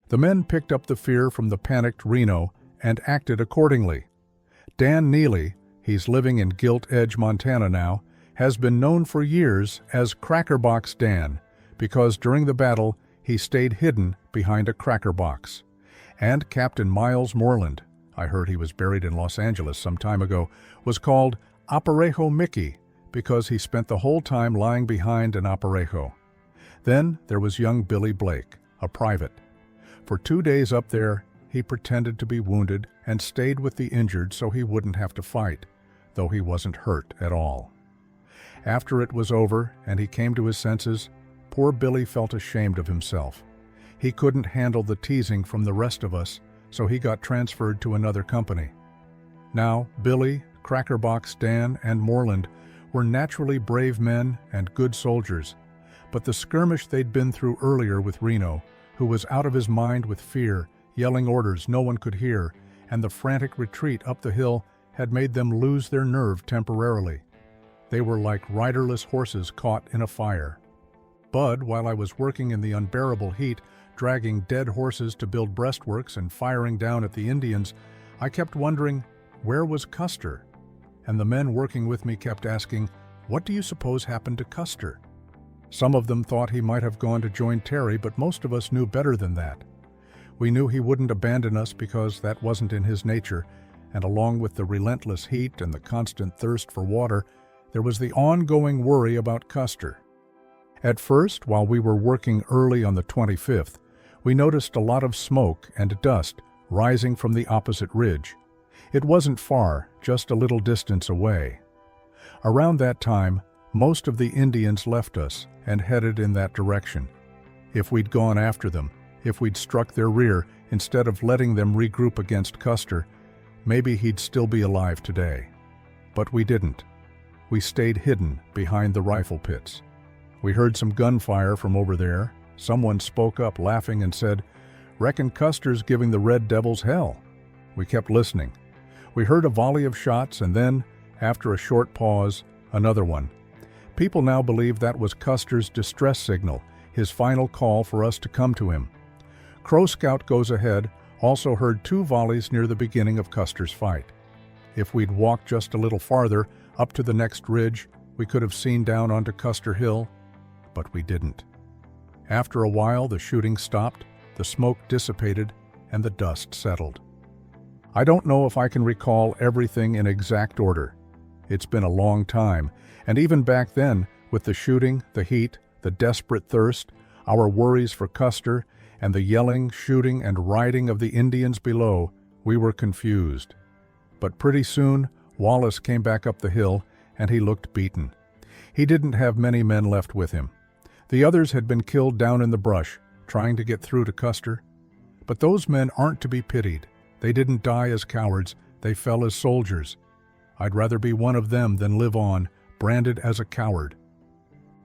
The men picked up the fear from the panicked Reno and acted accordingly. Dan Neely, he's living in Gilt Edge, Montana now, has been known for years as Cracker Box Dan because during the battle he stayed hidden behind a cracker box. And Captain Miles Moreland, I heard he was buried in Los Angeles some time ago, was called Aparejo Mickey because he spent the whole time lying behind an aparejo. Then there was young Billy Blake, a private. For 2 days up there, he pretended to be wounded and stayed with the injured so he wouldn't have to fight, though he wasn't hurt at all. After it was over and he came to his senses, poor Billy felt ashamed of himself. He couldn't handle the teasing from the rest of us, so he got transferred to another company. Now, Billy, Cracker Box Dan, and Moreland were naturally brave men and good soldiers, but the skirmish they'd been through earlier with Reno, who was out of his mind with fear, yelling orders no one could hear, and the frantic retreat up the hill had made them lose their nerve temporarily. They were like riderless horses caught in a fire. Bud, while I was working in the unbearable heat, dragging dead horses to build breastworks and firing down at the Indians, I kept wondering, where was Custer? And the men working with me kept asking, what do you suppose happened to Custer? Some of them thought he might have gone to join Terry, but most of us knew better than that. We knew he wouldn't abandon us because that wasn't in his nature, and along with the relentless heat and the constant thirst for water, there was the ongoing worry about Custer. At first, while we were working early on the 25th, we noticed a lot of smoke and dust rising from the opposite ridge. It wasn't far, just a little distance away. Around that time, most of the Indians left us and headed in that direction. If we'd gone after them, if we'd struck their rear instead of letting them regroup against Custer, maybe he'd still be alive today. But we didn't. We stayed hidden behind the rifle pits. We heard some gunfire from over there. Someone spoke up laughing and said, "Reckon Custer's giving the Red Devils hell." We kept listening. We heard a volley of shots and then, after a short pause, another one. People now believe that was Custer's distress signal, his final call for us to come to him. Crow Scout goes ahead, also heard 2 volleys near the beginning of Custer's fight. If we'd walked just a little farther, up to the next ridge, we could have seen down onto Custer Hill, but we didn't. After a while, the shooting stopped, the smoke dissipated, and the dust settled. I don't know if I can recall everything in exact order. It's been a long time, and even back then, with the shooting, the heat, the desperate thirst, our worries for Custer, and the yelling, shooting, and riding of the Indians below, we were confused. But pretty soon, Wallace came back up the hill, and he looked beaten. He didn't have many men left with him. The others had been killed down in the brush, trying to get through to Custer. But those men aren't to be pitied. They didn't die as cowards, they fell as soldiers. I'd rather be one of them than live on, branded as a coward.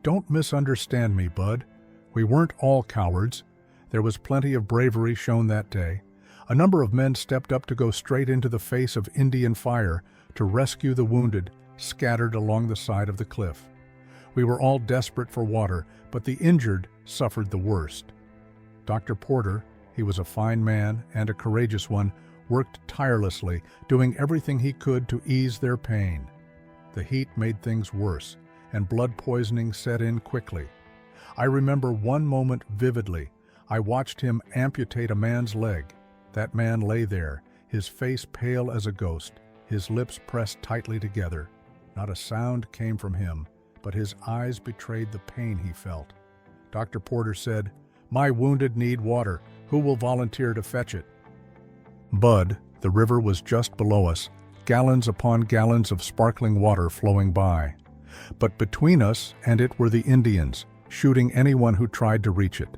Don't misunderstand me, Bud. We weren't all cowards. There was plenty of bravery shown that day. A number of men stepped up to go straight into the face of Indian fire to rescue the wounded, scattered along the side of the cliff. We were all desperate for water, but the injured suffered the worst. Dr. Porter, he was a fine man and a courageous one, worked tirelessly, doing everything he could to ease their pain. The heat made things worse, and blood poisoning set in quickly. I remember one moment vividly. I watched him amputate a man's leg. That man lay there, his face pale as a ghost, his lips pressed tightly together. Not a sound came from him, but his eyes betrayed the pain he felt. Dr. Porter said, "My wounded need water. Who will volunteer to fetch it?" Bud, the river was just below us, gallons upon gallons of sparkling water flowing by. But between us and it were the Indians, shooting anyone who tried to reach it.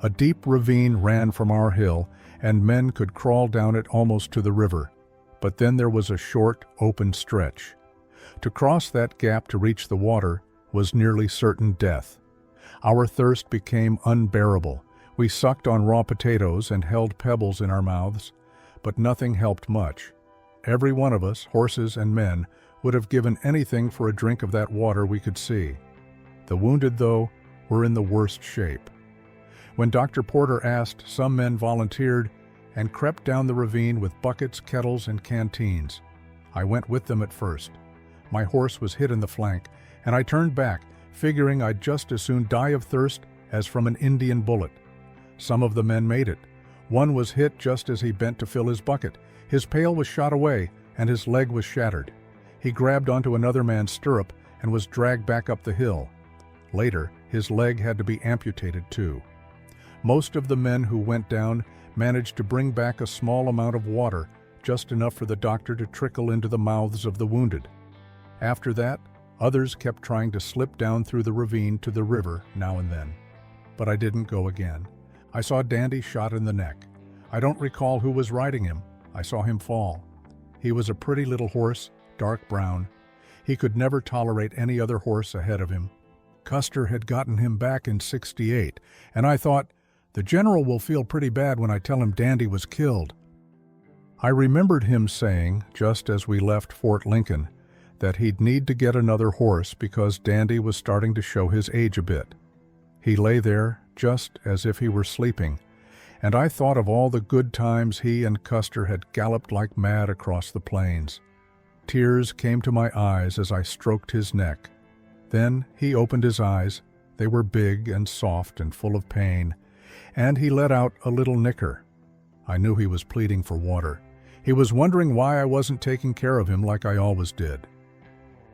A deep ravine ran from our hill, and men could crawl down it almost to the river. But then there was a short, open stretch. To cross that gap to reach the water was nearly certain death. Our thirst became unbearable. We sucked on raw potatoes and held pebbles in our mouths, but nothing helped much. Every one of us, horses and men, would have given anything for a drink of that water we could see. The wounded, though, were in the worst shape. When Dr. Porter asked, some men volunteered and crept down the ravine with buckets, kettles, and canteens. I went with them at first. My horse was hit in the flank, and I turned back, figuring I'd just as soon die of thirst as from an Indian bullet. Some of the men made it. One was hit just as he bent to fill his bucket. His pail was shot away, and his leg was shattered. He grabbed onto another man's stirrup and was dragged back up the hill. Later, his leg had to be amputated too. Most of the men who went down managed to bring back a small amount of water, just enough for the doctor to trickle into the mouths of the wounded. After that, others kept trying to slip down through the ravine to the river now and then. But I didn't go again. I saw Dandy shot in the neck. I don't recall who was riding him. I saw him fall. He was a pretty little horse, dark brown. He could never tolerate any other horse ahead of him. Custer had gotten him back in '68, and I thought, the general will feel pretty bad when I tell him Dandy was killed. I remembered him saying, just as we left Fort Lincoln, that he'd need to get another horse because Dandy was starting to show his age a bit. He lay there, just as if he were sleeping, and I thought of all the good times he and Custer had galloped like mad across the plains. Tears came to my eyes as I stroked his neck. Then he opened his eyes. They were big and soft and full of pain, and he let out a little nicker. I knew he was pleading for water. He was wondering why I wasn't taking care of him like I always did.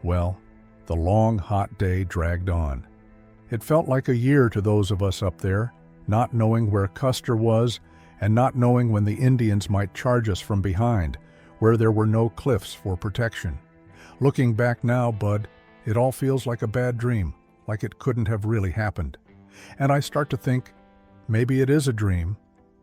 Well, the long, hot day dragged on. It felt like a year to those of us up there, not knowing where Custer was and not knowing when the Indians might charge us from behind, where there were no cliffs for protection. Looking back now, Bud, it all feels like a bad dream, like it couldn't have really happened. And I start to think, maybe it is a dream.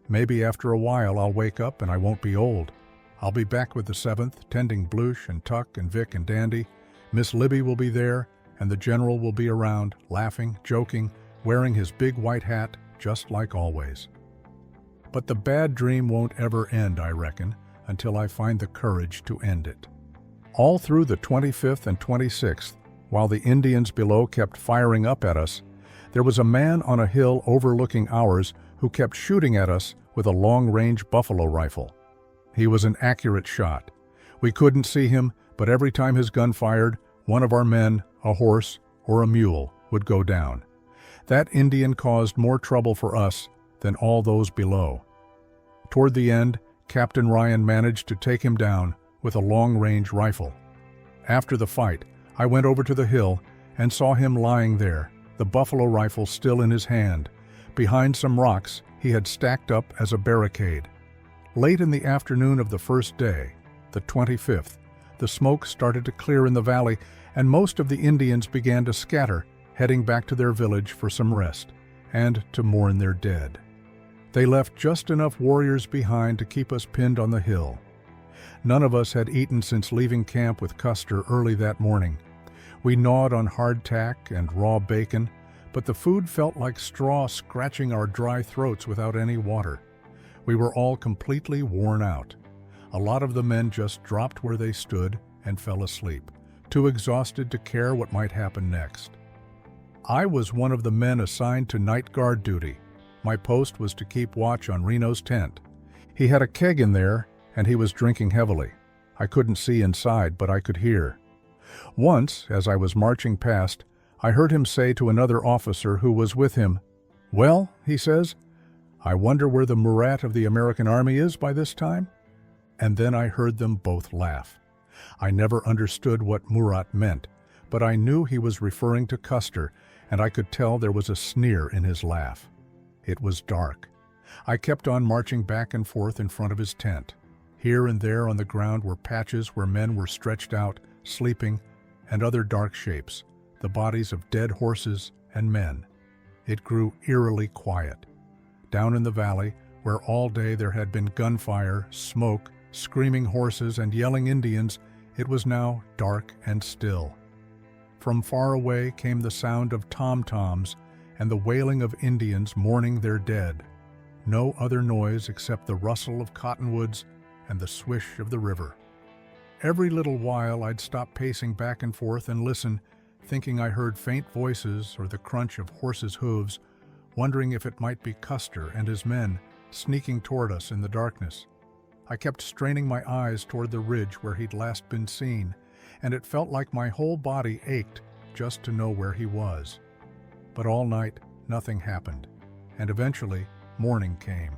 Maybe after a while I'll wake up and I won't be old. I'll be back with the 7th, tending Blush and Tuck and Vic and Dandy. Miss Libby will be there, and the general will be around, laughing, joking, wearing his big white hat, just like always. But the bad dream won't ever end, I reckon, until I find the courage to end it. All through the 25th and 26th, while the Indians below kept firing up at us, there was a man on a hill overlooking ours who kept shooting at us with a long-range buffalo rifle. He was an accurate shot. We couldn't see him, but every time his gun fired, one of our men, a horse, or a mule would go down. That Indian caused more trouble for us than all those below. Toward the end, Captain Ryan managed to take him down with a long-range rifle. After the fight, I went over to the hill and saw him lying there, the buffalo rifle still in his hand. Behind some rocks he had stacked up as a barricade. Late in the afternoon of the first day, the 25th, the smoke started to clear in the valley, and most of the Indians began to scatter, heading back to their village for some rest and to mourn their dead. They left just enough warriors behind to keep us pinned on the hill. None of us had eaten since leaving camp with Custer early that morning. We gnawed on hardtack and raw bacon, but the food felt like straw scratching our dry throats without any water. We were all completely worn out. A lot of the men just dropped where they stood and fell asleep, too exhausted to care what might happen next. I was one of the men assigned to night guard duty. My post was to keep watch on Reno's tent. He had a keg in there, and he was drinking heavily. I couldn't see inside, but I could hear. Once, as I was marching past, I heard him say to another officer who was with him, "Well," he says, "I wonder where the Murat of the American Army is by this time?" And then I heard them both laugh. I never understood what Murat meant, but I knew he was referring to Custer, and I could tell there was a sneer in his laugh. It was dark. I kept on marching back and forth in front of his tent. Here and there on the ground were patches where men were stretched out, sleeping, and other dark shapes, the bodies of dead horses and men. It grew eerily quiet. Down in the valley, where all day there had been gunfire, smoke, screaming horses, and yelling Indians, it was now dark and still. From far away came the sound of tom-toms and the wailing of Indians mourning their dead. No other noise except the rustle of cottonwoods and the swish of the river. Every little while I'd stop pacing back and forth and listen, thinking I heard faint voices or the crunch of horses' hooves, wondering if it might be Custer and his men sneaking toward us in the darkness. I kept straining my eyes toward the ridge where he'd last been seen, and it felt like my whole body ached just to know where he was. But all night, nothing happened, and eventually, morning came.